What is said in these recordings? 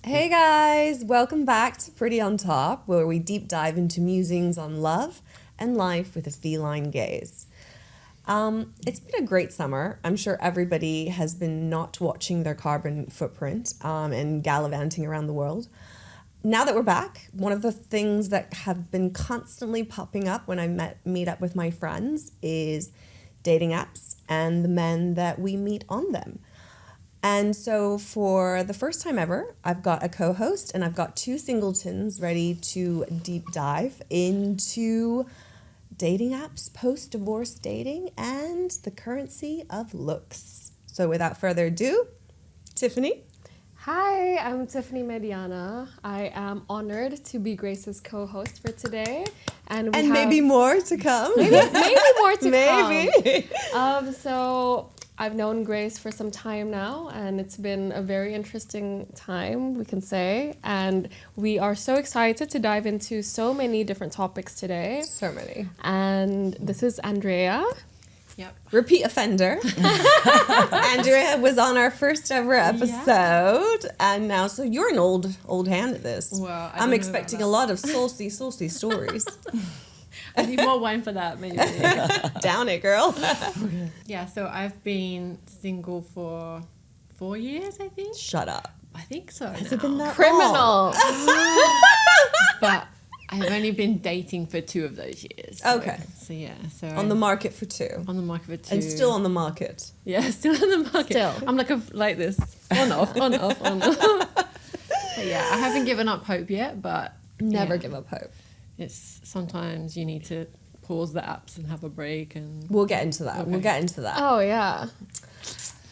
Hey guys, welcome back to Pretty on Top, where we deep dive into musings on love and life with a feline gaze. It's been a great summer. I'm sure everybody has been not watching their carbon footprint and gallivanting around the world. Now that we're back, one of the things that have been constantly popping up when I meet up with my friends is dating apps and the men that we meet on them. And so for the first time ever, I've got a co-host and I've got two singletons ready to deep dive into dating apps, post-divorce dating, and the currency of looks. So without further ado, Tiffany. Hi, I'm Tiffany Mediana. I am honored to be Grace's co-host for today. And maybe more to come. Maybe more to maybe. come. So I've known Grace for some time now, and it's been a very interesting time, we can say. And we are so excited to dive into so many different topics today. So many. And this is Andrea. Yep. Repeat offender. Andrea was on our first ever episode, and now so you're an old hand at this. Well, I'm expecting a lot of saucy stories. I need more wine for that, maybe. Down it, girl. Yeah, so I've been single for 4 years, I think. Shut up. I think so. Has now. it been that Criminal. But I've only been dating for 2 of those years. So, Okay. So yeah, so On the market for 2. on the market for 2. And still on the market. Yeah, still on the market. Still. I'm like this, on off, on off, on off. But yeah, I haven't given up hope yet, but Never yeah, give up hope. It's sometimes you need to pause the apps and have a break and. We'll get into that. Okay. We'll get into that. Oh, yeah.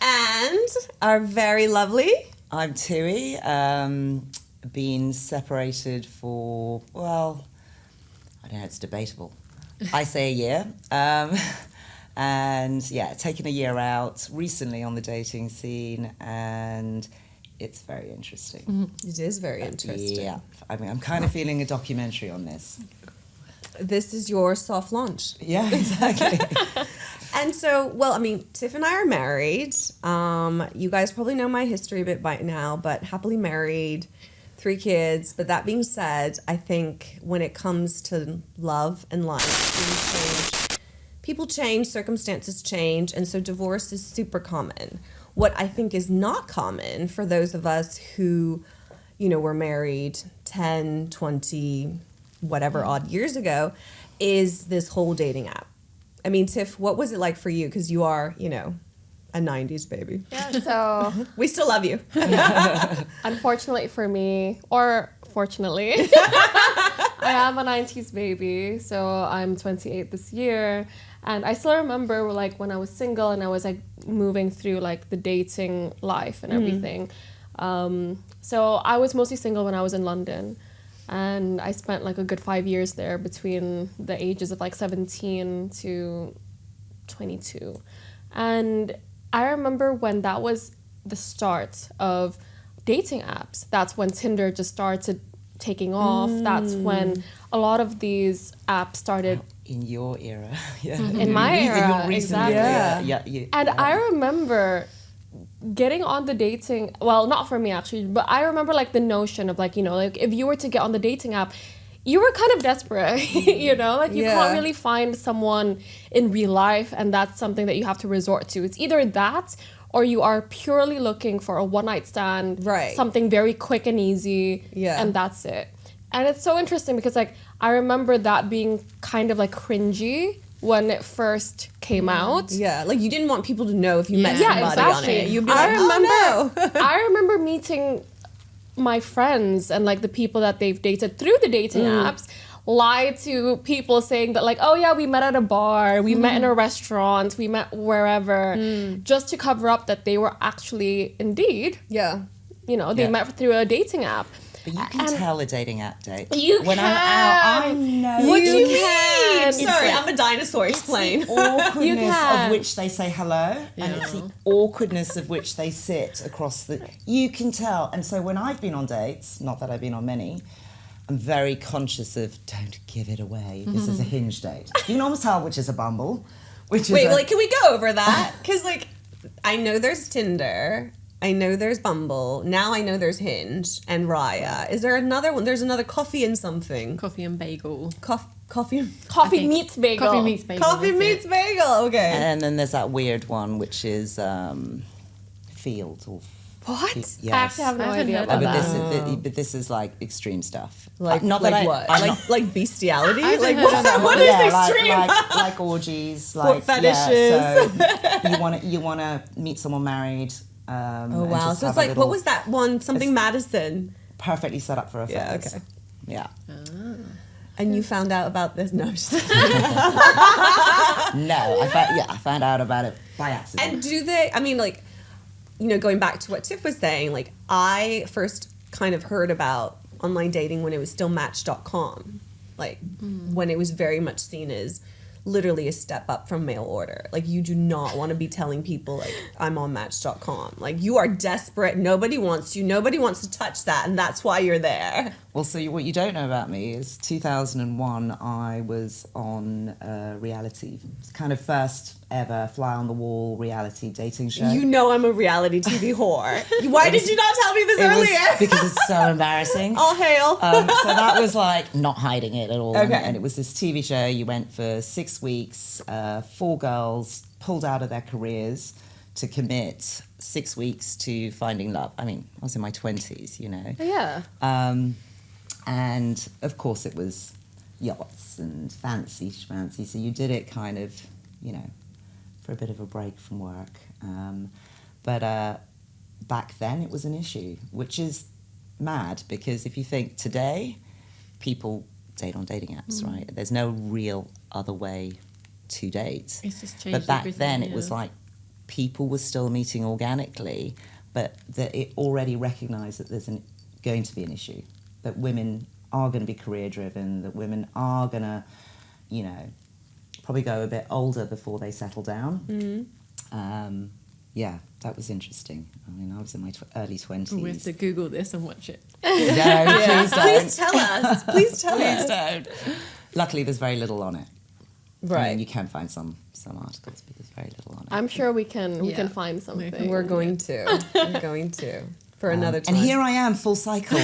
And our very lovely. I'm Tui. Been separated for, well, I don't know, it's debatable. I say a year. And yeah, taken a year out recently on the dating scene, and it's very interesting. It is very interesting. Yeah, I mean, I'm kind of feeling a documentary on this. This is your soft launch. Yeah, exactly. And so, well, I mean, Tiff and I are married. You guys probably know my history a bit by now, but happily married, 3 kids. But that being said, I think when it comes to love and life, people change, circumstances change, and so divorce is super common. What I think is not common for those of us who, were married 10, 20, whatever odd years ago, is this whole dating app. I mean, Tiff, what was it like for you? Because you are, a 90s baby. Yeah, so We still love you. unfortunately for me, or fortunately, I am a 90s baby, so I'm 28 this year. And I still remember like when I was single and I was like moving through like the dating life and everything. So I was mostly single when I was in London. And I spent like a good 5 years there between the ages of like 17 to 22. And I remember when that was the start of dating apps. That's when Tinder just started taking off. That's when a lot of these apps started. In your era. Yeah. In my era, In your recent exactly. era. Yeah. And I remember getting on the dating, well, not for me actually, but I remember like the notion of like, like if you were to get on the dating app, you were kind of desperate, like you can't really find someone in real life, and that's something that you have to resort to. It's either that or you are purely looking for a one-night stand, Right. something very quick and easy, and that's it. And it's so interesting because like I remember that being kind of like cringy when it first came out. Yeah, like you didn't want people to know if you met Yeah, somebody exactly. on it. You'd be I like, remember, oh no. I remember meeting my friends and like the people that they've dated through the dating apps lie to people saying that like, oh yeah, we met at a bar, we met in a restaurant, we met wherever, just to cover up that they were actually indeed, Yeah. they met through a dating app. But you can tell a dating app date. You when can. I'm out, I know. What do you can. mean? Sorry, I'm a dinosaur. Explain. Awkwardness You can. of which they say hello, and it's the awkwardness of which they sit across the. You can tell, and so when I've been on dates, not that I've been on many, I'm very conscious of don't give it away. This is a Hinge date. You can almost tell which is a Bumble, which is Wait, a, like, can we go over that? Because, like, I know there's Tinder, I know there's Bumble. Now I know there's Hinge and Raya. Is there another one? There's another Coffee and something. Coffee and bagel. Coffee. Coffee think- meets bagel. Coffee meets bagel. Coffee that's meets it. bagel. Okay. And then there's that weird one, which is Field or What? Yes. I actually have no I haven't idea heard about but that. this is like extreme stuff. Like not like that what? I'm like not- like bestiality? I haven't Like heard of that what one. is yeah, extreme? like orgies, like fetishes. Yeah, so you want to meet someone married. Oh and wow! just So have it's a like little- what was that one? Something Madison. perfectly set up for a Yeah, phase. okay. Yeah. And you found out about this? No. I'm just No, I found out about it by accident. And do they, I mean, like, you know, going back to what Tiff was saying, like, I first kind of heard about online dating when it was still Match.com. Like, when it was very much seen as literally a step up from mail order. Like, you do not want to be telling people, like, I'm on Match.com. Like, you are desperate. Nobody wants you. Nobody wants to touch that. And that's why you're there. Well, so what you don't know about me is 2001, I was on a reality, kind of first ever fly on the wall reality dating show. You know I'm a reality TV whore. Why did you not tell me this It was earlier? because it's so embarrassing. All hail. So that was like not hiding it at all. Okay. And it was this TV show. You went for 6 weeks, 4 girls pulled out of their careers to commit 6 weeks to finding love. I mean, I was in my 20s, you know. Yeah. And of course it was yachts and fancy schmancy. So you did it kind of, you know, for a bit of a break from work. But back then it was an issue, which is mad because if you think today, people date on dating apps, right? There's no real other way to date. It's just changed But back everything, then it was yeah. like people were still meeting organically, but that it already recognised that there's going to be an issue, that women are going to be career driven, that women are going to, you know, probably go a bit older before they settle down. Yeah, that was interesting. I mean, I was in my early 20s. We have to Google this and watch it. No, please don't. Please tell us. Please tell Please us. don't. Luckily, there's very little on it. I Right. mean, you can find some articles, but there's very little on it. I'm sure we can Yeah. find something. We're going to. We're going to. For another time. And here I am, full cycle.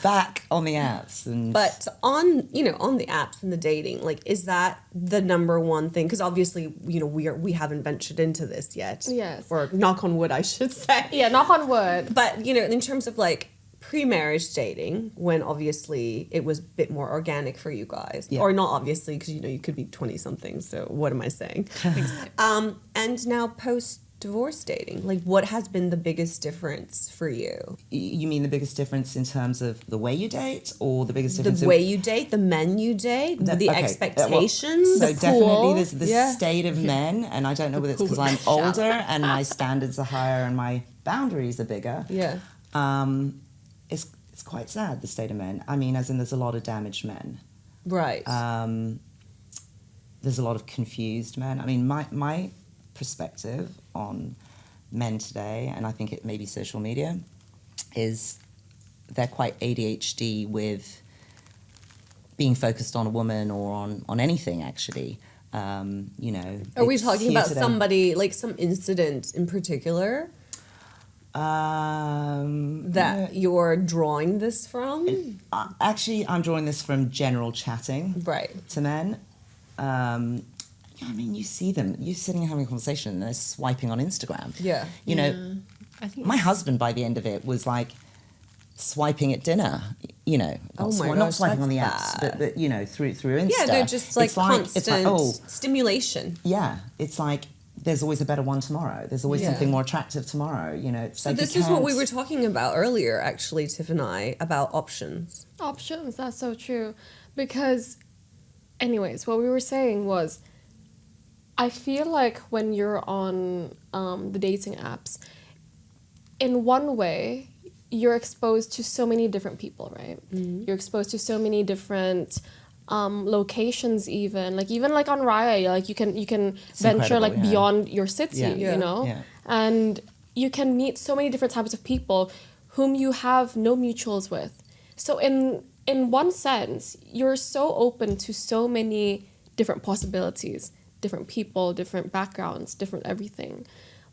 Back on the apps. And But on, you know, on the apps and the dating, like, is that the number one thing? Because obviously, you know, we haven't ventured into this yet. Yes. Or knock on wood, I should say. Yeah, knock on wood. But, you know, in terms of like pre-marriage dating, when obviously it was a bit more organic for you guys, Yeah. or not obviously, because you know you could be 20 something. So what am I saying? And now post-divorce dating, like, what has been the biggest difference for you? you mean the biggest difference in terms of the way you date, or the biggest difference The in way you date, the men you date, the okay, expectations. so the definitely pool. there's the Yeah. state of men, and I don't know whether it's because I'm older and my standards are higher and my boundaries are bigger. Yeah. It's quite sad, the state of men. I mean, as in there's a lot of damaged men. Right. There's a lot of confused men. I mean, my perspective on men today, and I think it may be social media, is they're quite ADHD with being focused on a woman or on anything, actually. You know. Are we it's talking here about today. somebody, like some incident in particular that you're drawing this from? Actually, I'm drawing this from general chatting Right. to men. I mean, you see them. You're sitting and having a conversation, and they're swiping on Instagram. Yeah. You know, I think my husband by the end of it was like swiping at dinner. You know, Oh my not gosh, swiping on the that's apps, bad. but you know, through Insta. Yeah, they're just like It's constant oh, stimulation. yeah. It's like there's always a better one tomorrow. There's always Yeah. something more attractive tomorrow. You know. It's So like you this is what we can't- were talking about earlier, actually, Tiff and I, about options. Options, that's so true. Because, anyways, what we were saying was, I feel like when you're on the dating apps, in one way, you're exposed to so many different people, right? You're exposed to so many different locations, even like on Raya, like you can venture incredible, like yeah. beyond your city, Yeah. you know, Yeah. and you can meet so many different types of people whom you have no mutuals with. So in one sense, you're so open to so many different possibilities, different people, different backgrounds, different everything.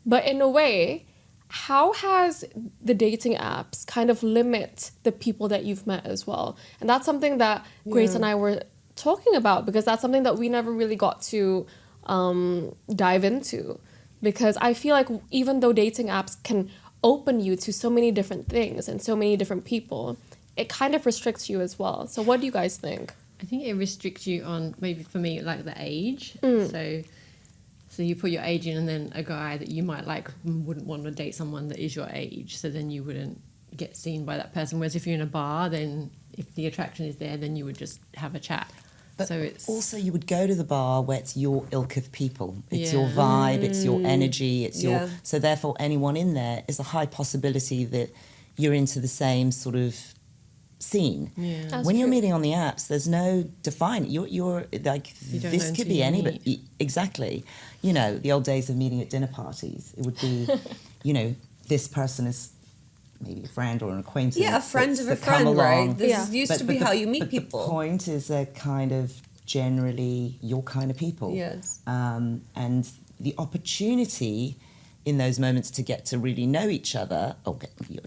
But in a way, how has the dating apps kind of limit the people that you've met as well? And that's something that Grace and I were talking about, because that's something that we never really got to dive into. Because I feel like even though dating apps can open you to so many different things and so many different people, it kind of restricts you as well. So what do you guys think? I think it restricts you on, maybe for me, like the age. So you put your age in, and then a guy that you might like wouldn't want to date someone that is your age. So then you wouldn't get seen by that person. Whereas if you're in a bar, then if the attraction is there, then you would just have a chat. But so it's also you would go to the bar where it's your ilk of people. It's your Yeah. vibe, it's your energy, it's Yeah. your... So therefore anyone in there is a high possibility that you're into the same sort of scene. Yeah. That's When you're true. meeting on the apps, there's no define. You're like, You don't this know could until be you anybody. meet. Exactly. You know, the old days of meeting at dinner parties. It would be, you know, this person is maybe a friend or an acquaintance. Yeah, a friend of a that come friend, right? along. This Yeah. is used to be the- how you meet but people. The point is they're kind of generally your kind of people. Yes. And the opportunity in those moments to get to really know each other,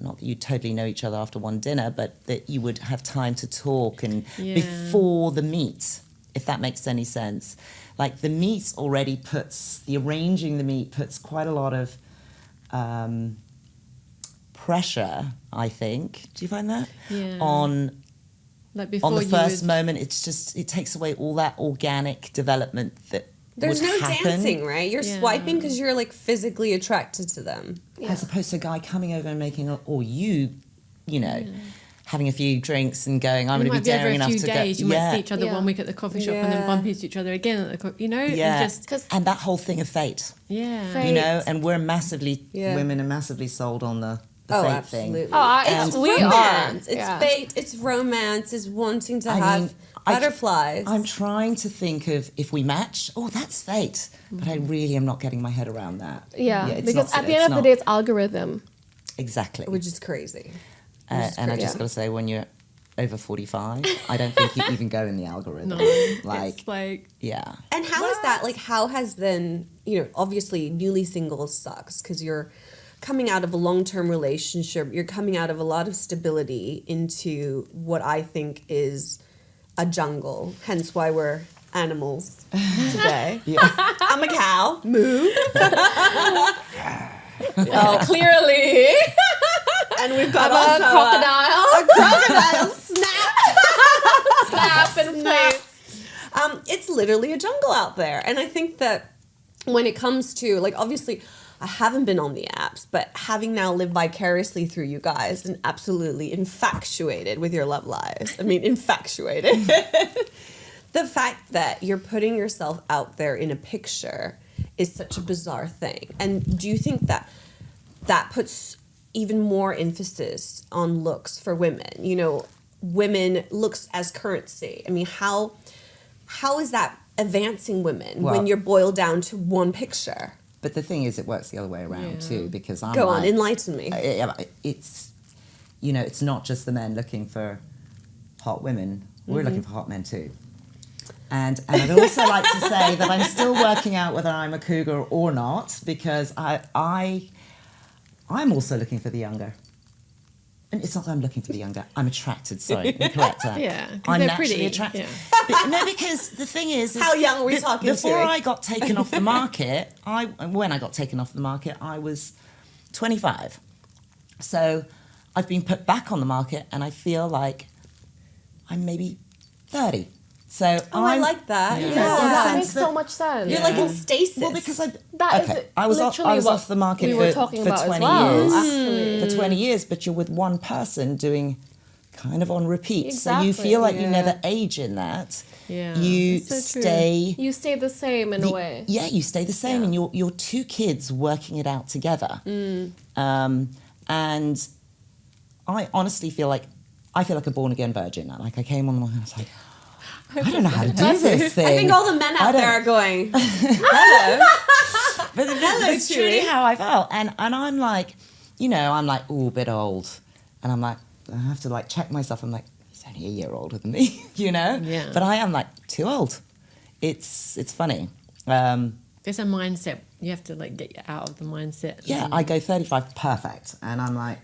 not that you totally know each other after one dinner, but that you would have time to talk and Yeah. before the meet, if that makes any sense. Like the meet already the arranging the meet puts quite a lot of pressure, I think. Do you find that? Yeah. On like before the you first would- moment, it takes away all that organic development that There's would no happen. dancing, right? You're Yeah. swiping because you're like physically attracted to them. As opposed to a guy coming over and you know, having a few drinks and going, I'm You going to be might be over daring a enough few to days. go. You might see each other Yeah. 1 week at the coffee shop and Yeah. then bump into each other again at the you know, Yeah, it's just 'Cause- and that whole thing of fate, yeah. Fate. you know, and Yeah. women are massively sold on the Oh, fate absolutely. thing. It's we romance. are. It's Yeah. fate. It's romance. It's wanting to I have mean, I- butterflies. I'm trying to think of if we match, that's fate. But I really am not getting my head around that. Yeah, it's because not- at the it's end of the not- day, it's algorithm. Exactly. which is crazy. And I just Yeah. got to say, when you're over 45, I don't think you even go in the algorithm. No, Like, it's like yeah. And how is that? Like, how has then, obviously newly single sucks because you're coming out of a long-term relationship. You're coming out of a lot of stability into what I think is a jungle. Hence why we're animals today. Yeah. I'm a cow. Moo. Oh, clearly. And we've got A also crocodile. a crocodile. Snap. Snap in place. It's literally a jungle out there. And I think that when it comes to, like, obviously, I haven't been on the apps, but having now lived vicariously through you guys and absolutely infatuated with your love lives. I mean, infatuated. The fact that you're putting yourself out there in a picture is such a bizarre thing. And do you think that that puts even more emphasis on looks for women? Women looks as currency. I mean, how is that advancing women when Well- you're boiled down to one picture? But the thing is, it works the other way around Yeah. too, because I'm Go on, like, enlighten me. it's, it's not just the men looking for hot women. We're looking for hot men too. And I'd also like to say that I'm still working out whether I'm a cougar or not, because I'm also looking for the younger. And it's not that I'm looking for the younger. I'm attracted. Sorry, correct that. Yeah, 'cause I'm they're naturally pretty, attracted. yeah. No, because the thing is How young are we talking Before to? I got taken off the market, when I got taken off the market, I was 25. So I've been put back on the market, and I feel like I'm maybe 30. So I like that. Yeah. Yeah. That sense makes that- so much sense. You're like in stasis. well, because That is I was literally off what the market we were for talking 20 about as well, years. actually. For 20 years, but you're with one person doing kind of on repeat. So you Exactly, feel like you yeah. never age in that. Yeah, You it's so true. stay. You stay the same in a way. Yeah, you stay the same, Yeah. and you're two kids working it out together. And I honestly feel like a born again virgin. Like I came on the market and I was like, I don't know how to do this thing. I think all the men I out don't- there are going, hello. But it's truly how I felt. And I'm like, I'm like, ooh, a bit old. And I'm like, I have to like check myself. I'm like, he's only a year older than me, Yeah. But I am like too old. It's funny. There's a mindset You have to like get you out of the mindset. Yeah, I go 35, perfect. And I'm like,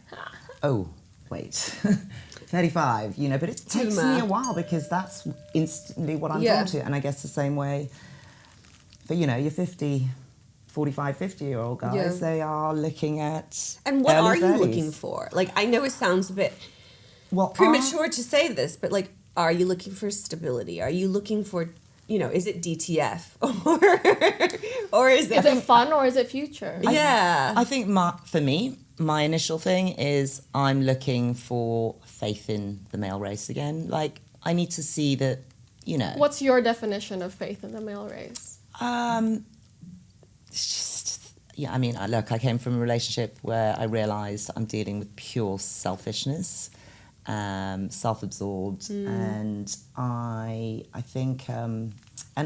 oh, wait, 35, you know, but it takes me a while because that's instantly what I'm drawn to. And I guess the same way for, you know, your 45, 50-year-old guys, they are looking at And what are early you 30s. looking for? Like, I know it sounds a bit Well, premature to say this, but like, are you looking for stability? Are you looking for, you know, is it DTF or is Is it fun or is it future? Yeah. I think for me, my initial thing is I'm looking for faith in the male race again. Like, I need to see that, you know. What's your definition of faith in the male race? It's just, yeah, I mean, look, I came from a relationship where I realised I'm dealing with pure selfishness, self-absorbed, and I think, and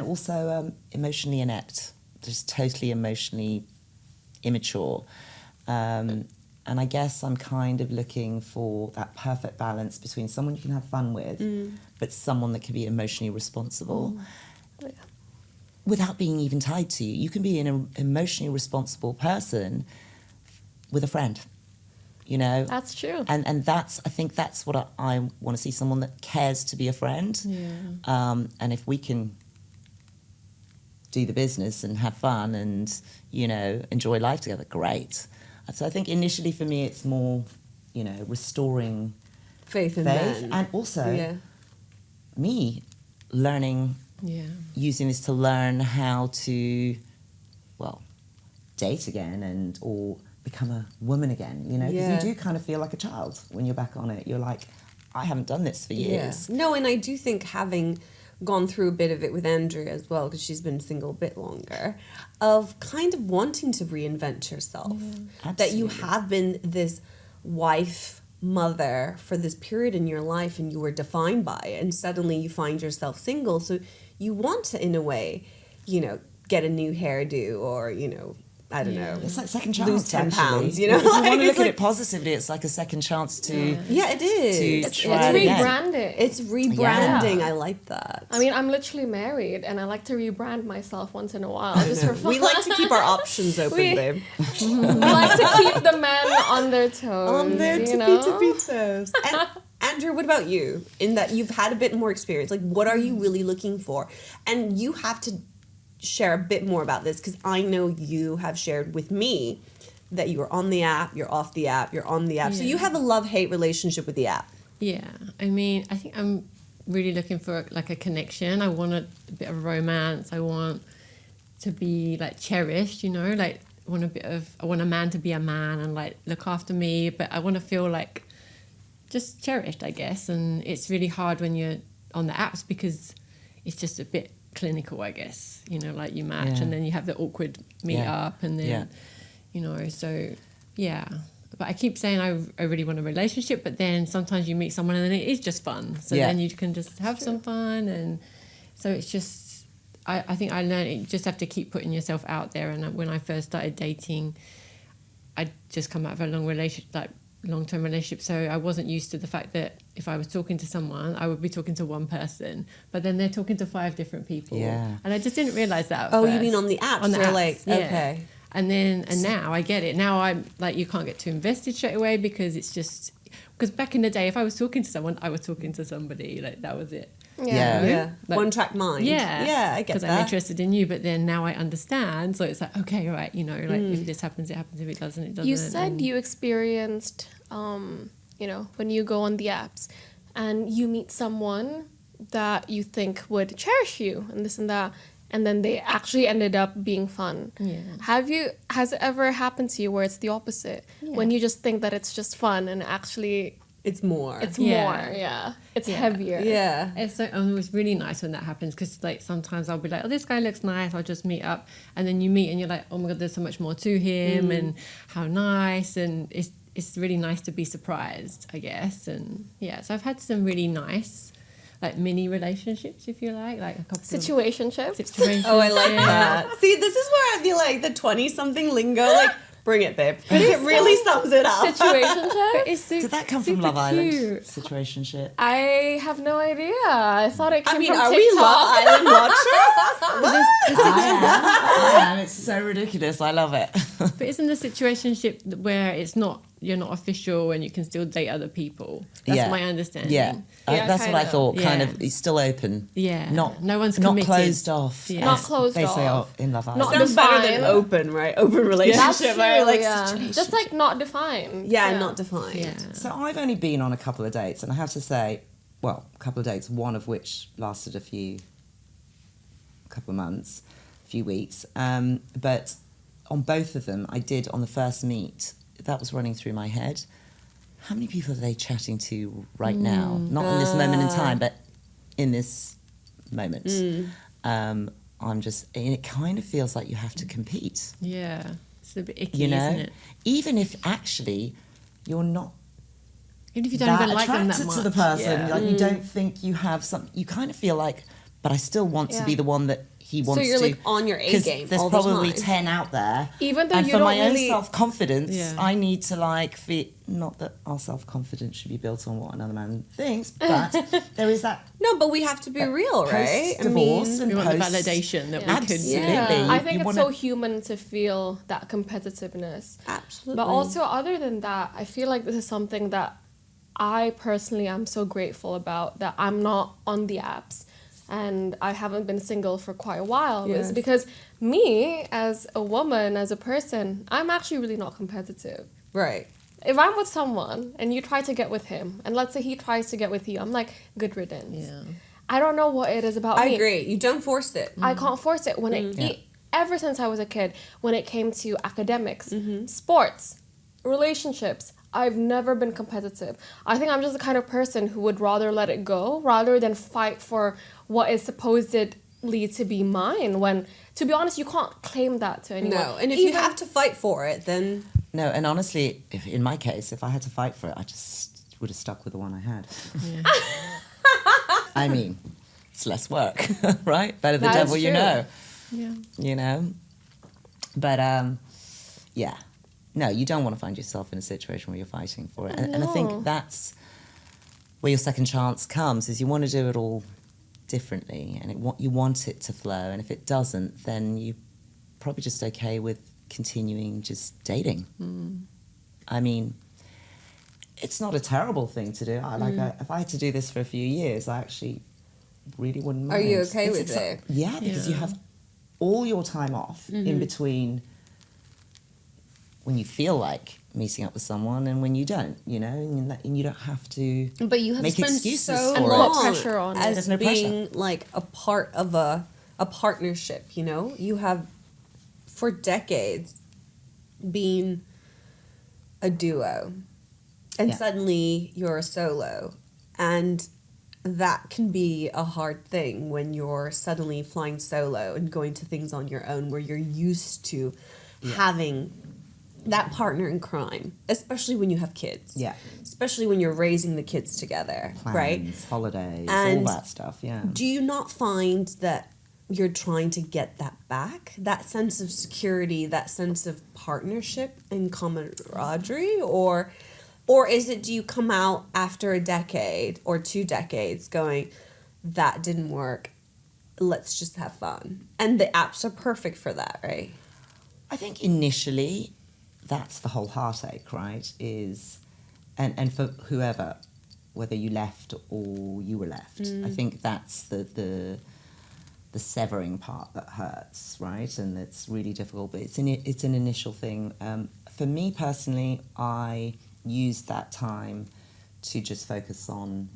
also emotionally inept, just totally emotionally immature. And I guess I'm kind of looking for that perfect balance between someone you can have fun with, but someone that can be emotionally responsible. Without being even tied to you. You can be an emotionally responsible person with a friend, you know? That's true. And that's, I think that's what I want to see, someone that cares to be a friend. Yeah. And if we can do the business and have fun and, you know, enjoy life together, great. So I think initially for me it's more, you know, restoring faith in men. and also me learning, using this to learn how to, well, date again or become a woman again, you know, because you do kind of feel like a child when you're back on it. You're like, I haven't done this for years. No, and I do think having gone through a bit of it with Andrea as well, because she's been single a bit longer, of kind of wanting to reinvent yourself. That you have been this wife, mother for this period in your life and you were defined by it, and suddenly you find yourself single. So you want to, in a way, you know, get a new hairdo or, you know, I don't know. It's like second chance. Lose 10 actually. pounds, you know? If you want to It's look at like- it positively, it's like a second chance to. Yeah, it is. To It's try it again. rebranding. It's rebranding. Yeah. I like that. I mean, I'm literally married, and I like to rebrand myself once in a while, just for fun. we like to keep our options open, We- babe. We like to keep the men on their toes. On their you tippy know? tippy toes. And Andrew, what about you? In that you've had a bit more experience, like what are you really looking for? And you have to share a bit more about this because I know you have shared with me that you are on the app, you're off the app, you're on the app. So you have a love-hate relationship with the app. Yeah, I mean, I think I'm really looking for like a connection. I want a bit of romance. I want to be like cherished, you know, like I want a man to be a man and like look after me, but I want to feel like just cherished, I guess. And it's really hard when you're on the apps because it's just a bit clinical, I guess, you know, like you match and then you have the awkward meet up and then, you know, so yeah. But I keep saying I really want a relationship, but then sometimes you meet someone and then it is just fun. So then you can just have some fun. And so it's just, I think I learned you just have to keep putting yourself out there. And when I first started dating, I'd just come out of a long-term relationship. So I wasn't used to the fact that if I was talking to someone, I would be talking to one person, but then they're talking to 5 different people. Yeah. And I just didn't realize that. Oh, you mean on the apps? On the They're apps, like, yeah. okay. And now I get it. Now I'm like, you can't get too invested straight away because it's just, because back in the day, if I was talking to someone, I was talking to somebody, like that was it. Yeah. Like, One track mind. Yeah. Yeah, I get that. Because I'm interested in you, but then now I understand. So it's like, okay, right, you know, like if this happens, it happens. If it doesn't, it doesn't. You said and you experienced, you know, when you go on the apps and you meet someone that you think would cherish you and this and that, and then they actually ended up being fun. Yeah. Has it ever happened to you where it's the opposite? When you just think that it's just fun and actually It's more. it's Yeah. more, It's heavier. yeah. It's so, and it was really nice when that happens because like sometimes I'll be like, oh, this guy looks nice. I'll just meet up, and then you meet and you're like, oh my god, there's so much more to him, and how nice, and it's really nice to be surprised, I guess, and yeah. So I've had some really nice, like mini relationships, if you like a couple Situationships. of situations. Oh, I like that. See, this is where I feel like the 20-something lingo, like Bring it, babe. Because it really sums it up. Situationship. Did that come from super Love Island? cute. Situationship. I have no idea. I thought it came I mean, from are we TikTok. Love Island watchers? I am. It's so ridiculous. I love it. But isn't the situationship where it's not, you're not official and you can still date other people? That's Yeah. my understanding. Yeah, Yeah, that's what I kind of. thought. Kind Yeah. of, it's still open. Yeah. Not No one's not committed. closed off. Yeah. as Not closed they say off. in Love Island. Not Sounds better than defined. open, right? Open relationship, That's true, right? Like, yeah. Just like not defined. yeah, not defined. Yeah. So I've only been on a couple of dates, and I have to say, well, a couple of dates, one of which lasted a couple of months, a few weeks. But on both of them, I did on the first meet. That was running through my head. How many people are they chatting to right now? Not in this moment in time, but in this moment. I'm just, and it kind of feels like you have to compete. Yeah. It's a bit icky, You know, isn't it? even if actually you're not Even if you don't that even like them that attracted much. to the person. Yeah. Like you don't think you have some. You kind of feel like, but I still want to Yeah. be the one that he wants. you're, to, like, on your A 'cause game There's all the probably time. 10 out there. Even though and you for don't my really- own self confidence, Yeah. I need to like feel. Not that our self confidence should be built on what another man thinks, but there is that No, but we have to be real, right? post-divorce and We want the post- validation that we Absolutely. could. Yeah. I think You it's wanna- so human to feel that competitiveness. Absolutely. But also, other than that, I feel like this is something that I personally am so grateful about, that I'm not on the apps and I haven't been single for quite a while. Yes. Is because me, as a woman, as a person, I'm actually really not competitive. right. If I'm with someone and you try to get with him, and let's say he tries to get with you, I'm like, good riddance. Yeah. I don't know what it is about I me. agree. You don't force it. I can't force it. When it Yeah. ever since I was a kid, when it came to academics, Mm-hmm. sports, relationships, I've never been competitive. I think I'm just the kind of person who would rather let it go rather than fight for what is supposedly to be mine. When, to be honest, you can't claim that to anyone. No, and if you Even- have to fight for it, then No, and honestly, in my case, if I had to fight for it, I just would have stuck with the one I had. Yeah. I mean, it's less work, right? Better the That is devil you true. know. Yeah. You know, but yeah, no, you don't want to find yourself in a situation where you're fighting for it, and I No. think that's where your second chance comes. Is you want to do it all differently, and you want it to flow, and if it doesn't, then you probably just okay with continuing just dating. I mean, it's not a terrible thing to do. If I had to do this for a few years, I actually really wouldn't Are mind. you okay It's with it? Yeah, because you Yeah. have all your time off in between when you feel like meeting up with someone and when you don't, you know, and you don't have to. but you have Make spent excuses so for long it. Pressure on it. as There's no being like a part of a partnership. You know, you have for decades been a duo, and Yeah. suddenly you're a solo, and that can be a hard thing when you're suddenly flying solo and going to things on your own where you're used to having that partner in crime, especially when you have kids. Yeah. Especially when you're raising the kids together, right? Plans, holidays, And all that stuff. Yeah. Do you not find that you're trying to get that back? That sense of security, that sense of partnership and camaraderie? Or is it, do you come out after a decade or 2 decades going, that didn't work, let's just have fun? And the apps are perfect for that, right? I think initially, that's the whole heartache, right? And for whoever, whether you left or you were left, I think that's the severing part that hurts, right? And it's really difficult, but it's an initial thing. For me personally, I used that time to just focus on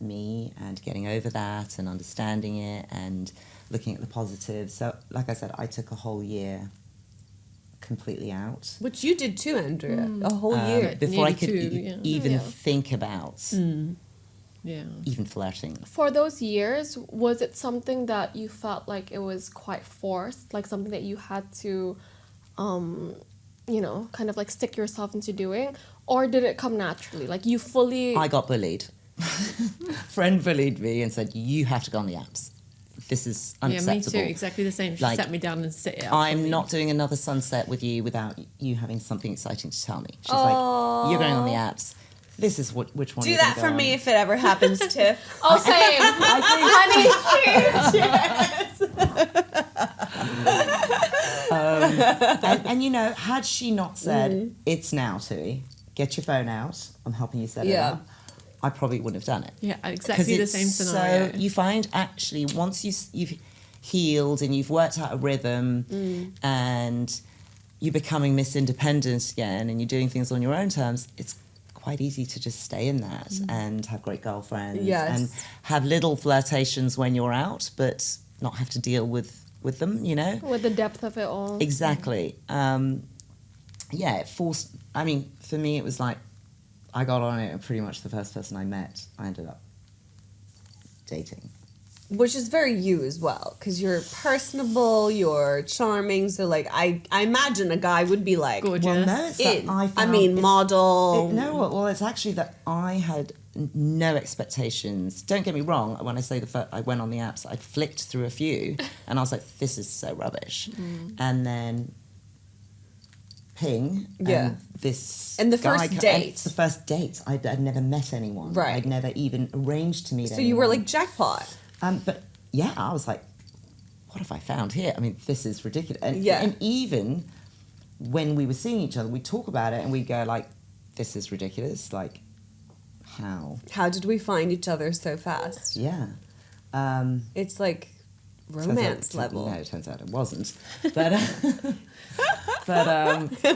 me and getting over that and understanding it and looking at the positives. So, like I said, I took a whole year completely out Which you did too, Andrea. A whole year. before I Nearly could 2, yeah. even Yeah. think about Yeah. even flirting. For those years, was it something that you felt like it was quite forced, like something that you had to, kind of like stick yourself into doing, or did it come naturally? Like you fully. I got bullied. Friend bullied me and said, "You have to go on the apps." this is Yeah, me unacceptable. too. Exactly the same. She Like, sat me down and set it up. for I'm me. not doing another sunset with you without you having something exciting to tell me. She's like, you're going on the apps. This is which one. Do you're that gonna for go me on. if it ever happens, Tiff. Oh, same. And you know, had she not said, it's now, Tui, get your phone out, I'm helping you set it Yeah. up, I probably wouldn't have done it. Yeah, 'Cause exactly the it's same scenario. So you find actually once you've healed and you've worked out a rhythm and you're becoming Miss Independent again and you're doing things on your own terms, it's quite easy to just stay in that and have great girlfriends Yes. and have little flirtations when you're out, but not have to deal with them, you know? With the depth of it all. Exactly. Yeah, it forced. I mean, for me, it was like I got on it, and pretty much the first person I met, I ended up dating. Which is very you as well, because you're personable, you're charming. So, like, I imagine a guy would be like, Gorgeous. Well, no, it's that in. I I found mean, it's- model. No, well, it's actually that I had no expectations. Don't get me wrong. When I say I went on the apps, I flicked through a few, and I was like, "This is so rubbish." And then, ping. Yeah. And this. And the guy first and date. It's the first date. I'd never met anyone. Right. I'd never even arranged to meet So anyone. you were like jackpot. But yeah, I was like, what have I found here? I mean, this is ridiculous. And, Yeah. and even when we were seeing each other, we'd talk about it and we'd go like, this is ridiculous. Like, how? How did we find each other so fast? Yeah. It's like Turns romance out- level. No, it turns out it wasn't. But,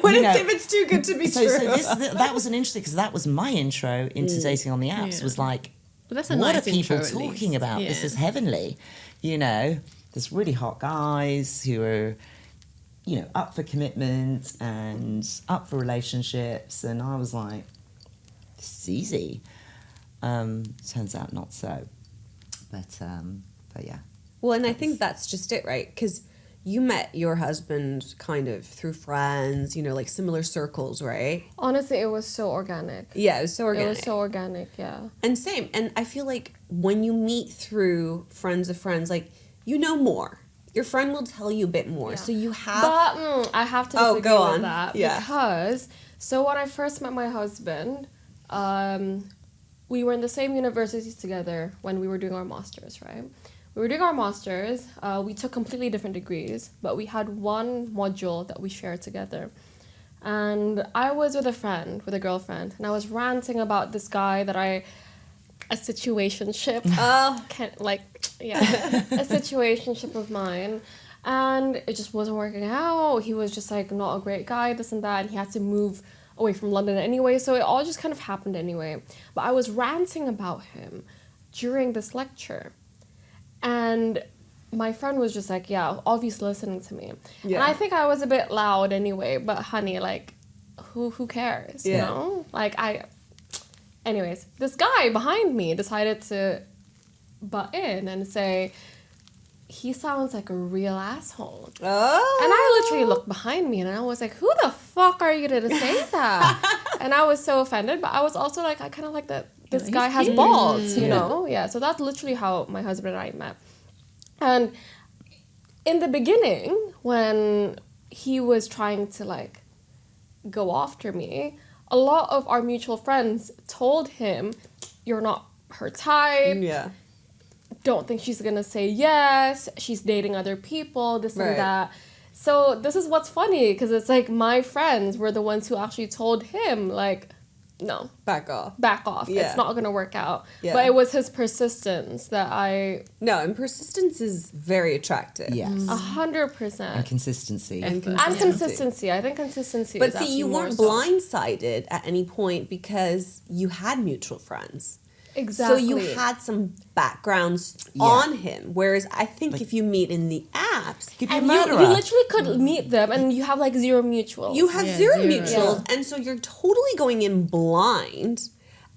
When you know, if it's too good to be so, true. that was an interesting, because that was my intro into dating on the apps, Yeah. was like, But that's a what nice are people intro, at talking least. about? This Yeah. is heavenly. You know, there's really hot guys who are, you know, up for commitment and up for relationships. And I was like, this is easy. Turns out not so. But yeah. Well, and I think that's just it, right? Because you met your husband kind of through friends, you know, like similar circles, right? Honestly, it was so organic. Yeah, it was so organic. It was so organic, yeah. And same. And I feel like when you meet through friends of friends, like, you know more. Your friend will tell you a bit more. Yeah. So you have... But I have to Oh, disagree go with on. that. Yeah. Because, so when I first met my husband, we were in the same universities together when we were doing our masters, right? We were doing our masters. We took completely different degrees, but we had one module that we shared together. And I was with a girlfriend, and I was ranting about this guy that a situationship. Oh, A situationship of mine. And it just wasn't working out. He was just like not a great guy, this and that, and he had to move away from London anyway, so it all just kind of happened anyway. But I was ranting about him during this lecture. And my friend was just like, yeah, obviously listening to me. Yeah. And I think I was a bit loud anyway, but honey, like, who cares, you Yeah. know? Anyways, this guy behind me decided to butt in and say, he sounds like a real asshole. oh. And I literally looked behind me and I was like, who the fuck are you to say that? And I was so offended, but I was also like, I kind of like that this he's guy has cute. balls, you Yeah. know? Yeah, so that's literally how my husband and I met. And in the beginning, when he was trying to like go after me, a lot of our mutual friends told him, you're not her type. Yeah. Don't think she's gonna say yes. She's dating other people, this Right. and that. So this is what's funny, because it's like my friends were the ones who actually told him, like, no, Back off. back off. Yeah. It's not gonna work out. Yeah. But it was his persistence that I No, and persistence is very attractive. Yes. 100%. And consistency. And And consistency. I think consistency But is see, you actually more weren't so. blindsided at any point because you had mutual friends. Exactly. So you had some backgrounds Yeah. on him. Whereas I think if you meet in the apps, Could be a and you murderer. literally could meet them and you have like zero mutuals. you have Yeah, zero zero. mutuals. And so you're totally going in blind.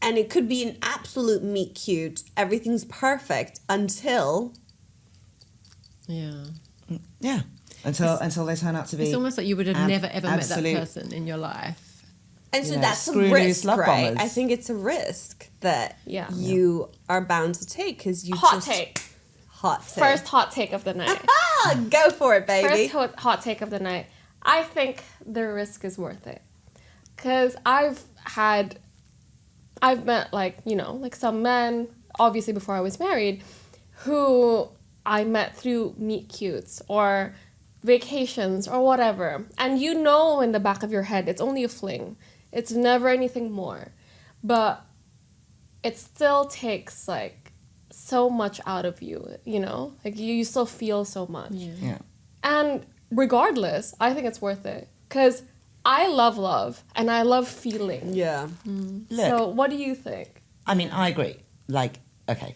And it could be an absolute meet cute. Everything's perfect until... Yeah. Yeah. Until they turn out to be. It's almost like you would have never ever absolute- met that person in your life. And You so know, that's a screw loose risk, love right? bombers. I think it's a risk that Yeah. you are bound to take because you Hot just... take. hot take. First hot take of the night. Go for it, baby. First hot take of the night. I think the risk is worth it. Because I've met like some men, obviously before I was married, who I met through meet cutes or vacations or whatever. And you know in the back of your head, it's only a fling. It's never anything more. But it still takes like so much out of you, you know? Like you still feel so much. Yeah. And regardless, I think it's worth it. Because I love love and I love feeling. Yeah. Look, So what do you think? I mean, I agree. Like, okay,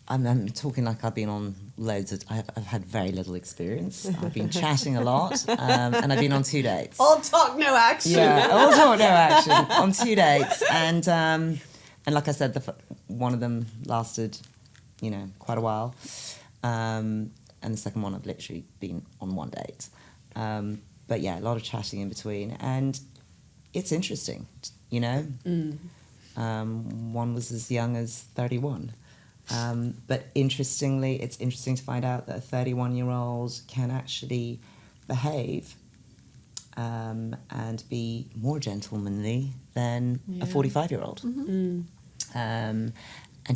I'm talking like I've been on loads of. I've had very little experience. I've been chatting a lot, and I've been on 2 dates. All talk, no action. Yeah, all talk, no action on 2 dates, and like I said, one of them lasted, quite a while, and the second one I've literally been on 1 date. But yeah, a lot of chatting in between, and it's interesting, One was as young as 31. But interestingly, it's interesting to find out that a 31-year-old can actually behave and be more gentlemanly than a 45-year-old. And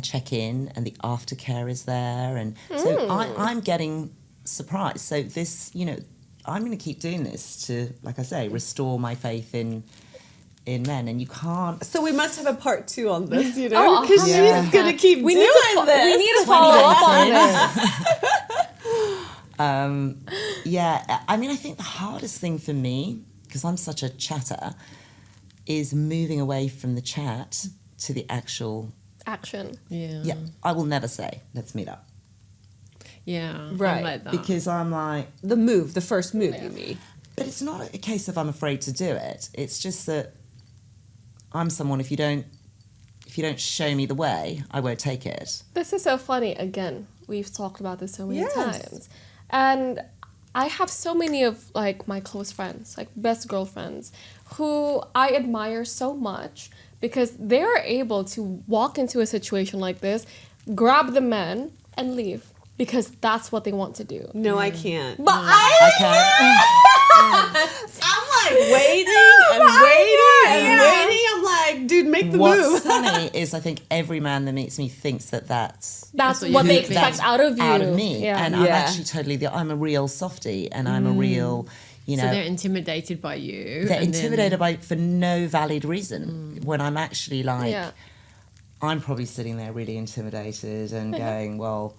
check in, and the aftercare is there. And so I'm getting surprised. So this, I'm going to keep doing this to, like I say, restore my faith in men, and you can't. So we must have a part 2 on this, Oh, because yeah. she's gonna keep doing this. We need to follow up on it. Yeah, I mean, I think the hardest thing for me, because I'm such a chatter, is moving away from the chat to the actual. Action. Yeah. Yeah, I will never say, let's meet up. Yeah. Right. I'm like that. Because I'm like, The first move, you mean? but it's not a case of I'm afraid to do it. It's just that I'm someone, if you don't show me the way, I won't take it. This is so funny. Again, we've talked about this so many Yes. times. And I have so many of like my close friends, like best girlfriends, who I admire so much because they're able to walk into a situation like this, grab the men, and leave. Because that's what they want to do. No, I can't. But I'm like waiting and waiting. I'm like, dude, make the What's move. funny is I think every man that meets me thinks that's that's what what you they think. expect out of you. out of me. Yeah. And I'm Yeah. actually totally I'm a real softie, and I'm a real, So they're intimidated by you. they're and then- intimidated by for no valid reason. When I'm actually like, Yeah. I'm probably sitting there really intimidated and going, well,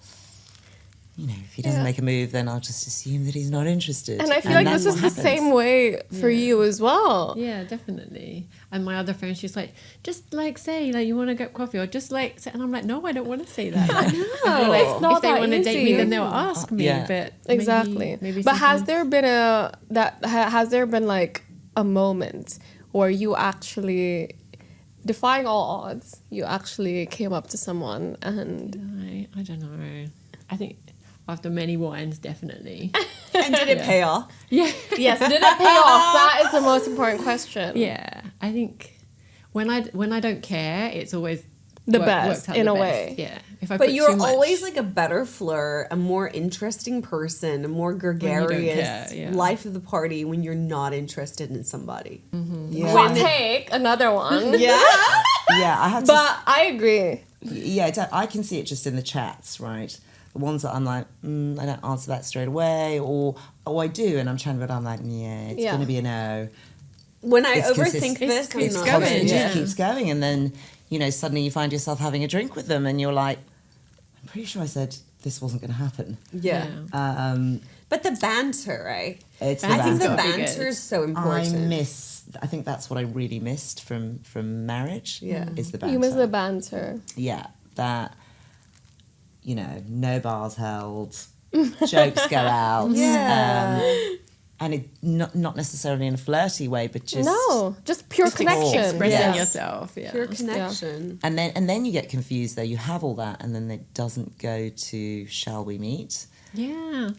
if he doesn't Yeah. make a move, then I'll just assume that he's not interested. And I feel like that's this is what the happens. same way for you as well. Yeah, definitely. And my other friend, she's like, just like say like you want to get coffee, or just like say, and I'm like, no, I don't want to say that. Like, I feel like It's not if they that want to date me, easy. then they'll ask me. Yeah. But Exactly. Maybe but has sometimes- there been like a moment where you actually, defying all odds, you actually came up to someone and I don't know. I think after many wines, definitely. And did it pay off? Yeah. yes, did it pay off? That is the most important question. Yeah. I think when I don't care, it's always The worked best, out in the a best. way. Yeah. If I But put you're too much- always like a better flirt, a more interesting person, a more don't gregarious care, yeah. life of the party when you're not interested in somebody. Yeah. Hot take, another one. Yeah. Yeah, I have to. But I agree. Yeah, I can see it just in the chats, right? The ones that I'm like, I don't answer that straight away, or I do, and I'm chatting about it, I'm like, yeah, it's Yeah. going to be a no. When I It's overthink consist- this, I'm it's not going, Constant, doing it it. just keeps going, and then, suddenly you find yourself having a drink with them, and you're like, I'm pretty sure I said this wasn't going to happen. Yeah. But the banter, right? It's I think the gotta be good. banter is so important. I think that's what I really missed from marriage. Yeah. Is the banter. You miss the banter. Yeah, that, no bars held, jokes go out. Yeah. And it not necessarily in a flirty way, but just No, just pure Just connection. expressing Yes. yourself. Yeah. Pure connection. and then you get confused though. You have all that, and then it doesn't go to shall we meet? Yeah.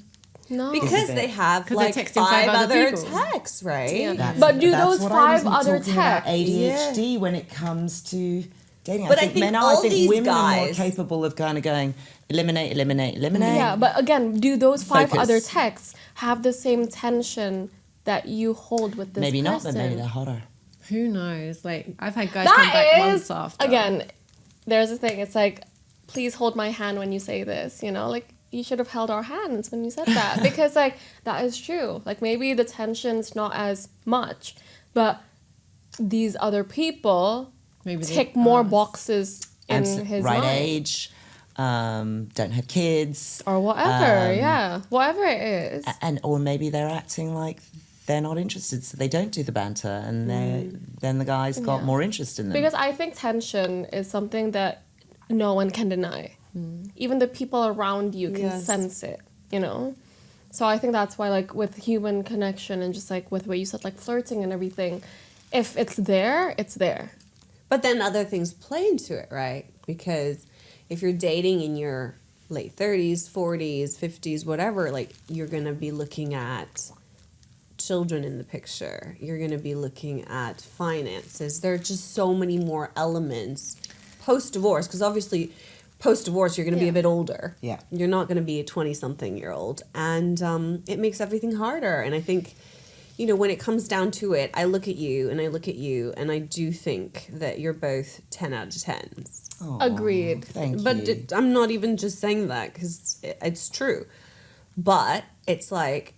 No. Because they have 'Cause they're like texting 5 five other other people. texts, right? Yeah. That's- But do that's those what I 5 was other talking about texts- ADHD when it comes to dating. But I think I think men are. all I think these women are more guys- capable of kind of going eliminate, eliminate, eliminate. Yeah, but again, do those 5 Focus. other texts have the same tension that you hold with this Maybe person? not, but maybe they're hotter. Who knows? Like, I've had guys come back That months is, after. again, there's a thing. It's like, please hold my hand when you say this, you know? Like, you should have held our hands when you said that. Because, like, that is true. Like, maybe the tension's not as much, but these other people Maybe they tick more ask. boxes in his right mind. age, don't have kids, Or whatever, yeah. Whatever it is. and or maybe they're acting like they're not interested, so they don't do the banter, and then the guys got Yeah. more interest in them. Because I think tension is something that no one can deny. Even the people around you can Yes. sense it, you know? So I think that's why, like, with human connection and just, like, with what you said, like, flirting and everything, if it's there, it's there. But then other things play into it, right? Because if you're dating in your late 30s, 40s, 50s, whatever, like you're going to be looking at children in the picture. You're going to be looking at finances. There are just so many more elements post-divorce, because obviously post-divorce you're going to be a Yeah. bit older. Yeah. You're not going to be a 20-something-year-old. And it makes everything harder. And I think, you know, when it comes down to it, I look at you and I look at you and I do think that you're both 10 out of 10s. Aw, Agreed. Thank But you. I'm not even just saying that because it's true. But it's like,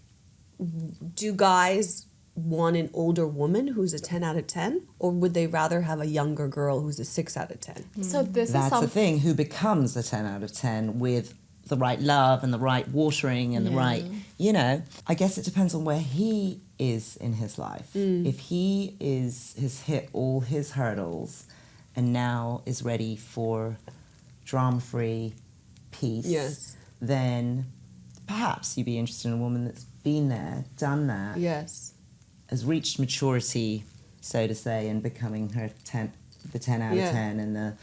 do guys want an older woman who's a 10 out of 10? Or would they rather have a younger girl who's a 6 out of 10? So this is That's the something. thing. Who becomes a 10 out of 10 with the right love and the right watering and the right, you know, I guess it depends on where he is in his life. If he has hit all his hurdles and now is ready for drama-free peace, Yes. then perhaps you'd be interested in a woman that's been there, done that, Yes. has reached maturity, so to say, and becoming the 10 out Yeah. of 10 and the,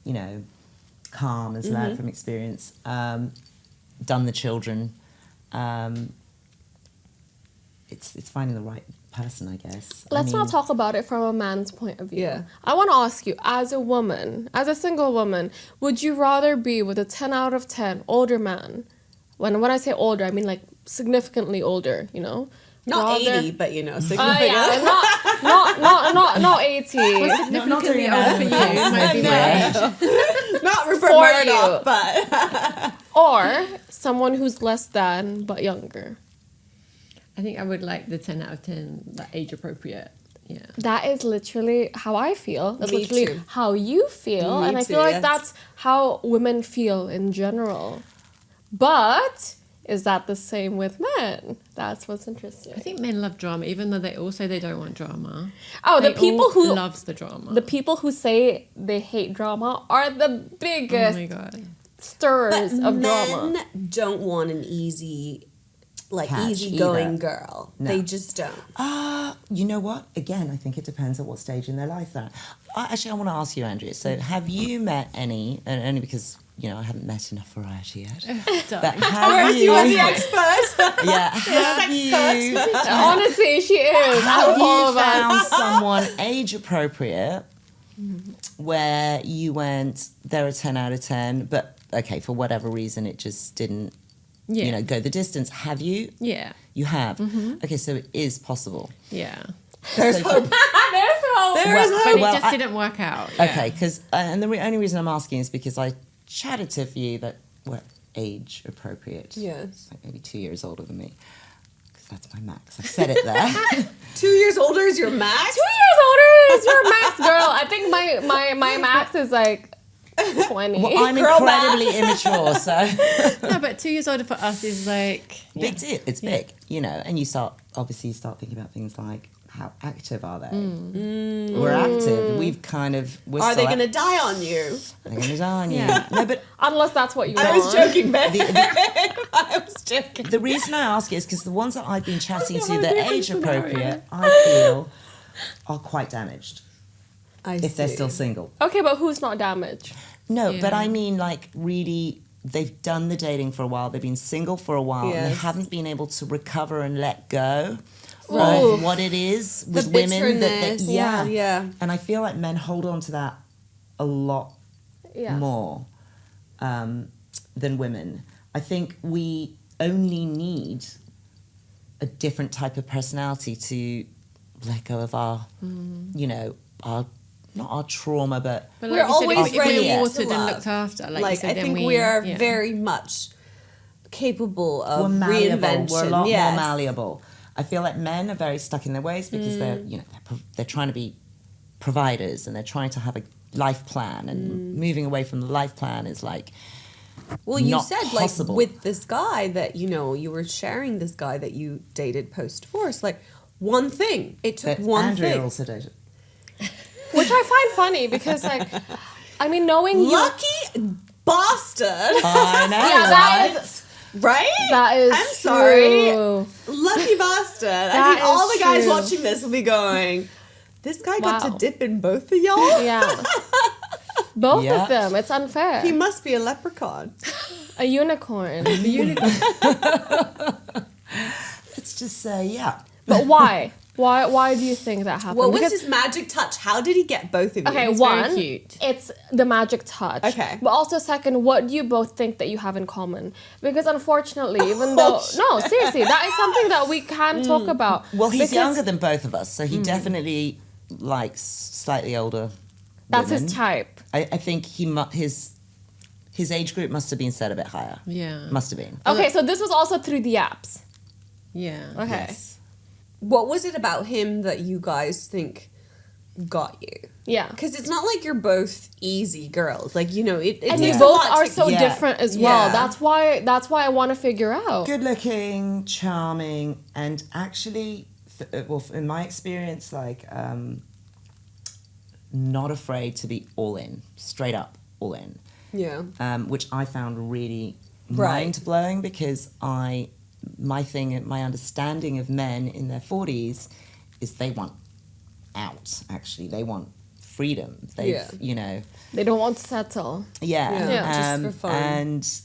you know, calm as learned from experience, done the children. It's finding the right person, I guess. Let's not talk about it from a man's point of view. Yeah. I want to ask you, as a woman, as a single woman, would you rather be with a 10 out of 10 older man? When I say older, I mean like significantly older, you know? Not Rather- 80, but you know, significant. Yeah, not 80. Significantly older for you might be my age. Not Rupert For Murdoch, you. but Or someone who's less than but younger. I think I would like the 10 out of 10, like age appropriate. Yeah. That is literally how I feel. That's Me literally too. how you feel. Me and I too, feel like yes. that's how women feel in general. But is that the same with men? That's what's interesting. I think men love drama, even though they don't want drama. Oh, the They people all who loves the drama. the people who say they hate drama are the Oh biggest my god. stirrers but of men drama. don't want an easy, like Catch easygoing either. girl. No. They just don't. You know what? Again, I think it depends at what stage in their life they're at. Actually, I want to ask you, Andrea. So, have you met any? And only because you know I haven't met enough variety yet. But have Whereas you? you are the expert. Yeah. Have you? Honestly, she is. Out Have of all you of us. found someone age appropriate where you went, they're a 10 out of 10, but okay, for whatever reason, it just didn't, Yeah. you know, go the distance. Have you? Yeah. You have. Okay, so it is possible. Yeah. There's So- hope. There's hope. There Well, is But hope. it well, just I- didn't work out. Yeah. Okay, because and the only reason I'm asking is because I chatted to a few that were age appropriate. Yes. Like maybe 2 years older than me. Because that's my max. I've said it there. 2 years older is your max? 2 years older is your max, girl. I think my max is like 20. Well, I'm Girl math. incredibly immature, so No, but 2 years older for us is like big deal. It's big, you know. And you start thinking about things like how active are they? We're active. We've kind of. Are they going to die on you? Are they going to die on you? Yeah. No, but Unless that's what you I want. was joking, babe. the, I was joking. the reason I ask it is because the ones that I've been chatting to, a that different age scenario. appropriate, I feel, are quite damaged if they're still single. Okay, but who's not damaged? No, Yeah. but I mean, like, really, they've done the dating for a while, they've been single for a while, and they Yes. haven't been able to recover and let go Ooh. of what it is with women. bitterness. Yeah. Yeah. And I feel like men hold on to that a lot Yeah. more than women. I think we only need a different type of personality to let go of our, you know, our not our trauma, but But We're like you said, always if ready we're to watered and love. looked after, like, you Like, said, I then think we are yeah. very much capable we're of malleable. reinvention. We're a lot yes. more malleable. I feel like men are very stuck in their ways because they're, you know, they're trying to be providers and they're trying to have a life plan, and moving away from the life plan is like, Well, you not said possible. like with this guy that you were sharing this guy that you dated post divorce, like one thing. It took that one Andrea thing. also dated. Which I find funny because, like, I mean, knowing you. Lucky bastard, I know, Yeah, that right? is- right? That is I'm sorry. true. Lucky bastard. I That think all is the guys true. watching this will be going, this guy got Wow. to dip in both of y'all? Yeah. Both Yeah. of them. It's unfair. He must be a leprechaun. A unicorn. Let's just say, yeah. But why? Why do you think that happened? What was Because- his magic touch? How did he get both of you? Okay, It's very one, cute. it's the magic touch. Okay. But also, second, what do you both think that you have in common? Because unfortunately, even though no, seriously, that is something that we can talk about. Well, he's Because younger than both of us, so he definitely likes slightly older That's women. his type. I think his age group must have been set a bit higher. Yeah. Must have been. Okay, so this was also through the apps. Yeah. Okay. Yes. What was it about him that you guys think got you? Yeah. Because it's not like you're both easy girls. Like, you know, it And takes you a both lot are to- so Yeah. different as well. Yeah. That's why I want to figure out. Good looking, charming, and actually, well, in my experience, like, not afraid to be all in, straight up all in, Yeah. which I found really Right. mind blowing because my understanding of men in their 40s is they want out. Actually, they want freedom. They, Yeah. you know, They don't want to settle. yeah, Yeah, just for fun. and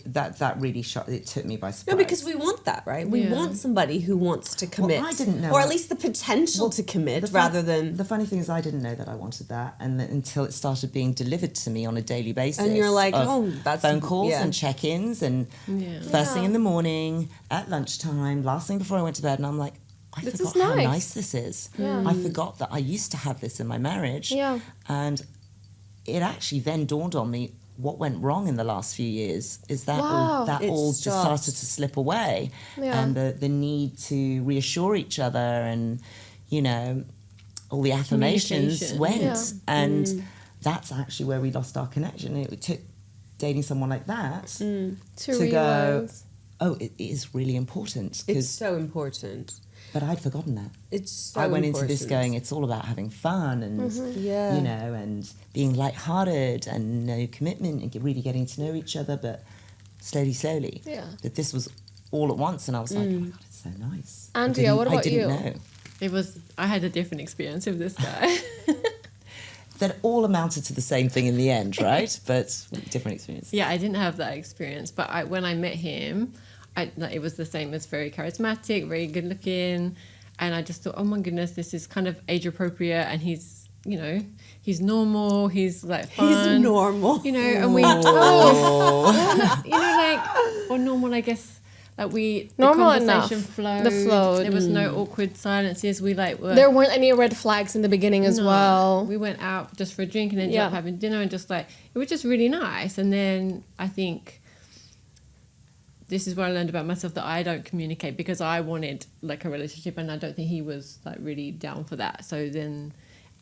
that really shocked. It took me by surprise. No, because we want that, right? We Yeah. want somebody who wants to commit. I didn't know Or I- at least the potential to commit The fun- rather than... the funny thing is, I didn't know that I wanted that, and until it started being delivered to me on a daily basis. And you're like, of oh, that's- phone calls yeah. and check-ins, and Yeah. first thing Yeah. in the morning, at lunchtime, last thing before I went to bed, and I'm like, I This forgot is how nice. nice this is. Yeah. I forgot that I used to have this in my marriage, Yeah. and it actually then dawned on me. What went wrong in the last few years is that Wow. It all just stopped. started to slip away, Yeah. and the need to reassure each other, and you know, all the affirmations Communication. went, Yeah. and that's actually where we lost our connection. It took dating someone like that To to go, realize. oh, it is really important. It's 'Cause- so important. but I'd forgotten that. It's so I went into this important. going, it's all about having fun and Yeah. you know, and being lighthearted and no commitment and really getting to know each other, but slowly. Yeah. That this was all at once, and I was like, oh my god, it's so nice. Andrea, what about I didn't you? know. I had a different experience with this guy. That all amounted to the same thing in the end, right? But different experience. Yeah, I didn't have that experience, but when I met him, it was the same as very charismatic, very good looking, and I just thought, oh my goodness, this is kind of age appropriate, and he's, you know, he's normal, he's like fun. He's normal. You know, and we, you know, like, or normal, I guess, like Normal the conversation enough. flowed. The flow. There was no awkward silences. We like were. There weren't any red flags in the beginning as No. well. We went out just for a drink and ended Yeah. up having dinner and just like, it was just really nice. And then I think this is where I learned about myself, that I don't communicate because I wanted like a relationship, and I don't think he was like really down for that. So then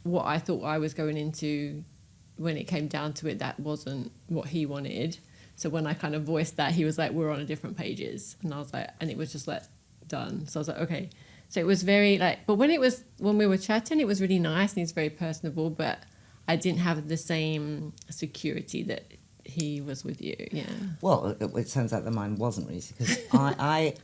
what I thought I was going into, when it came down to it, that wasn't what he wanted. So when I kind of voiced that, he was like, we're on a different pages. And I was like, and it was just like done. So I was like, okay. So it was very like, but when we were chatting, it was really nice and he's very personable, but I didn't have the same security that he was with you. Yeah. Well, it turns out that mine wasn't really, because I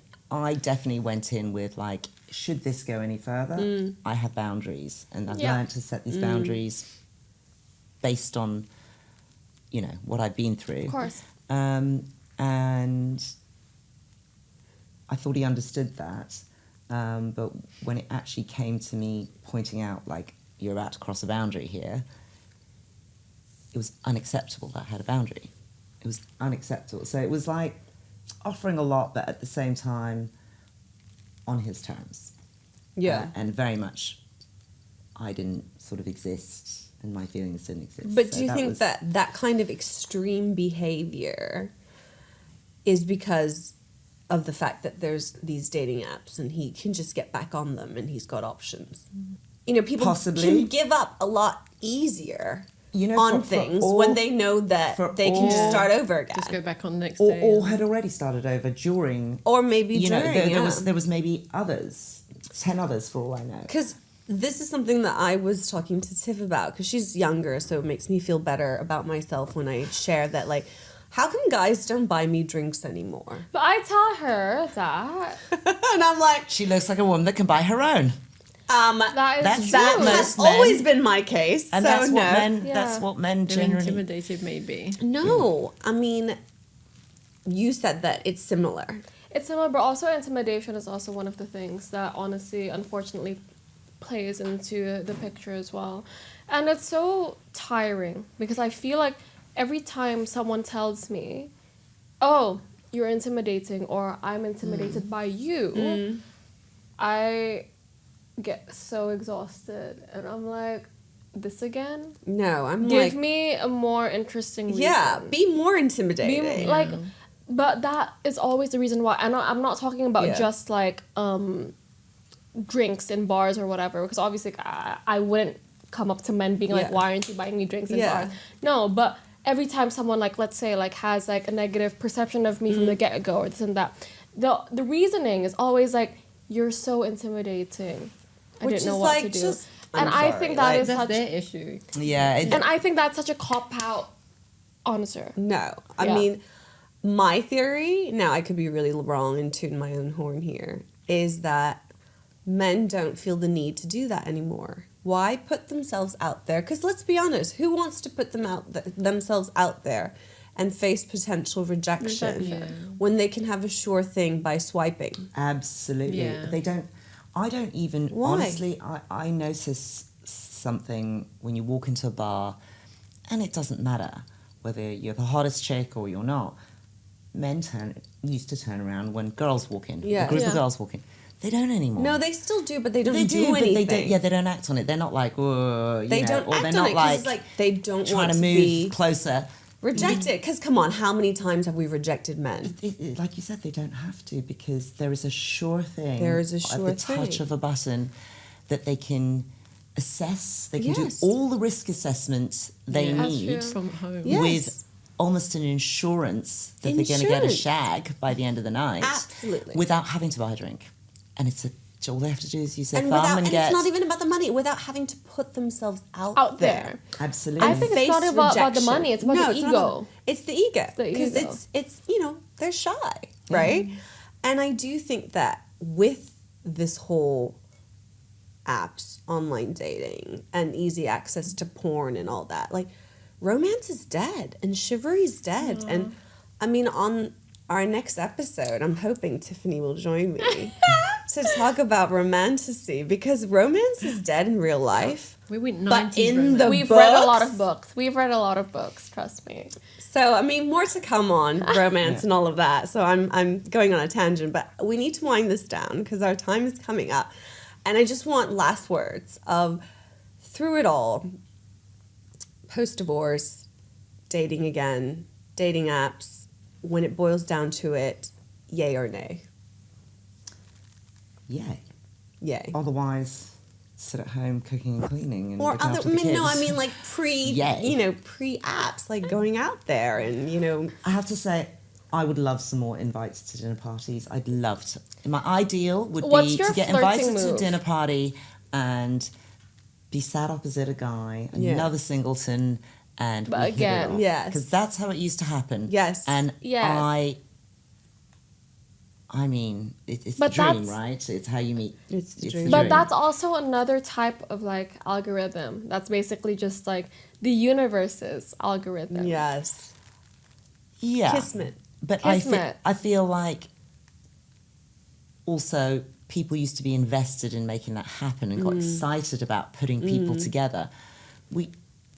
definitely went in with like, should this go any further? I have boundaries, and I've Yeah. learned to set these boundaries based on, you know, what I've been through. Of course. And I thought he understood that, but when it actually came to me pointing out, like, you're about to cross a boundary here, it was unacceptable that I had a boundary. It was unacceptable. So it was like offering a lot, but at the same time, on his terms. Yeah. And very much, I didn't sort of exist, and my feelings didn't exist. But So do you think was- that kind of extreme behavior is because of the fact that there's these dating apps and he can just get back on them and he's got options? You know, people Possibly. can give up a lot easier You know, on for things all- when they know that for they can just all- start over again. Just go back on the next or, day. or had already started over during. Or maybe You know, during, there was maybe others, 10 others for all I know. Because this is something that I was talking to Tiff about, because she's younger, so it makes me feel better about myself when I share that, like, how come guys don't buy me drinks anymore? But I tell her that And I'm like, She looks like a woman that can buy her own. that is That's true. that Most has men- always been my case. And so that's no. what men. Yeah. That's what men They're generally. intimidated, maybe. No, I mean, you said that it's similar. It's similar, but also intimidation is also one of the things that honestly, unfortunately, plays into the picture as well. And it's so tiring because I feel like every time someone tells me, oh, you're intimidating or I'm intimidated by you, I get so exhausted and I'm like, this again? No, I'm Give like, me a more interesting reason. yeah, be more Be- intimidating. like, but that is always the reason why. And I'm not talking about Yeah. just like drinks in bars or whatever, because obviously I wouldn't come up to men being like, Yeah. why aren't you buying me drinks in Yeah. bars? No, but every time someone, like, let's say, like, has like a negative perception of me from the get-go or this and that, the reasoning is always like, you're so intimidating. I Which didn't know is, what like, to do. just- and I'm I sorry, think that like, is That's such, their issue. Yeah. and I think that's such a cop-out answer. No, I Yeah. mean, my theory, now I could be really wrong and tooting my own horn here, is that men don't feel the need to do that anymore. Why put themselves out there? Because let's be honest, who wants to put themselves out there and face potential rejection Rejection. when they can have a sure thing by swiping? Absolutely. Yeah. They don't. I don't even. Why? Honestly, I notice something when you walk into a bar, and it doesn't matter whether you're the hottest chick or you're not. Men used to turn around when girls walk in. Yeah. A group Yeah. of girls walk in. They don't anymore. No, they still do, but they don't They do but anything. they don't. Yeah, they don't act on it. They're not like, whoa, you They know, don't or act they're on not it like, because it's like they don't trying want to to move be closer. rejected. Because come on, how many times have we rejected men? Like you said, they don't have to because there is a sure thing. There is a sure at the touch thing. of a button that they can assess. They can Yes. do all the risk assessments they Yeah. That's need true. From home. Yeah. Yes. with almost an insurance that they're going to get a Insurance. shag by the end of the night. Absolutely. Without having to buy a drink. And it's all they have to do is use their And thumb without, and and get. it's not even about the money. Without having to put themselves Out there. Absolutely. I think it's not face about the rejection. money, it's about the not ego. about- it's the ego. The Because ego. it's you know, they're shy, right? And I do think that with this whole apps, online dating, and easy access to porn and all that, like romance is dead and chivalry's dead. And I mean, on our next episode, I'm hoping Tiffany will join me to talk about romanticy, because romance is dead in real life. We went 90s But in romance. the We've read a lot books? of books. We've read a lot of books, trust me. So, I mean, more to come on romance and all of that. So I'm going on a tangent, but we need to wind this down because our time is coming up. And I just want last words of, through it all, post-divorce, dating again, dating apps, when it boils down to it, yay or nay? Yay. Yay. Otherwise, sit at home cooking and cleaning and Or look other, after I the mean, no, I kids. mean like Yay. pre-apps, like going out there and, I have to say, I would love some more invites to dinner parties. I'd love to. My ideal would What's be your to get flirting invited to a move? dinner party and be sat opposite a guy, Yeah. another singleton, and But again, yes. because that's how it used to happen. Yes. and Yes. I mean, it's But the dream, that's- right? It's how you meet. It's the dream. But that's also another type of like algorithm. That's basically just like the universe's algorithm. yes. yeah, Kismet. But Kismet. I feel like also people used to be invested in making that happen and got excited about putting people together.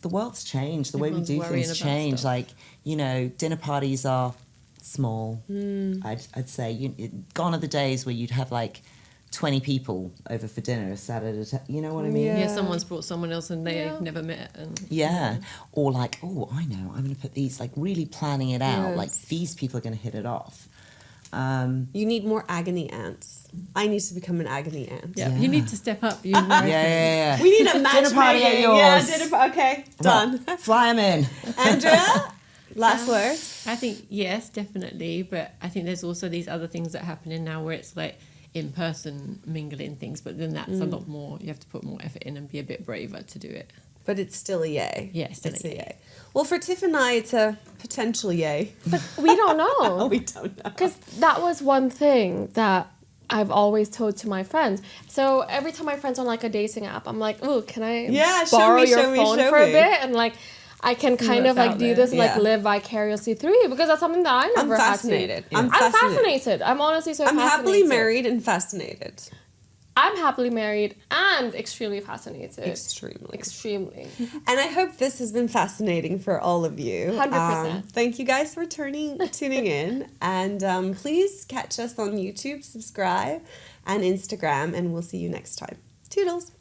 the world's changed. The way we Everyone's do worrying things about change. stuff. Like, you know, dinner parties are small. I'd say gone are the days where you'd have like 20 people over for dinner a Saturday. You know what I mean? Yeah. Yeah, someone's brought someone else and they've Yeah. never met. And Yeah. Or like, oh, I know, I'm going to put these, like really planning it out. Yes. Like these people are going to hit it off. You need more agony ants. I need to become an agony ant. yeah, Yeah. you need to step up. You Yeah, yeah, yeah. We need a Dinner party at yours. Yeah, okay, done. Fly them in. Andrea, last words. I think yes, definitely, but I think there's also these other things that are happening now where it's like in-person mingling things, but then that's a lot more. You have to put more effort in and be a bit braver to do it. But it's still a yay. Yeah, still it's a a yay. yay. Well, for Tiff and I, it's a potential yay. But we don't Oh, know. we don't know. Because that was one thing that I've always told to my friends. So every time my friends on like a dating app, I'm like, "Oh, can I show borrow me, your show me, phone show for a me." bit?" And like, I can See kind of what's like out do there. this and like Yeah. live vicariously through you because that's something that I I'm never had to. fascinated. Yeah. I'm I'm fascinated. fascinated. I'm honestly so I'm fascinated. happily married and fascinated. I'm happily married and extremely fascinated. Extremely. Extremely. And I hope this has been fascinating for all of you. 100%. Thank you guys for tuning in. And please catch us on YouTube, subscribe, and Instagram. And we'll see you next time. Toodles.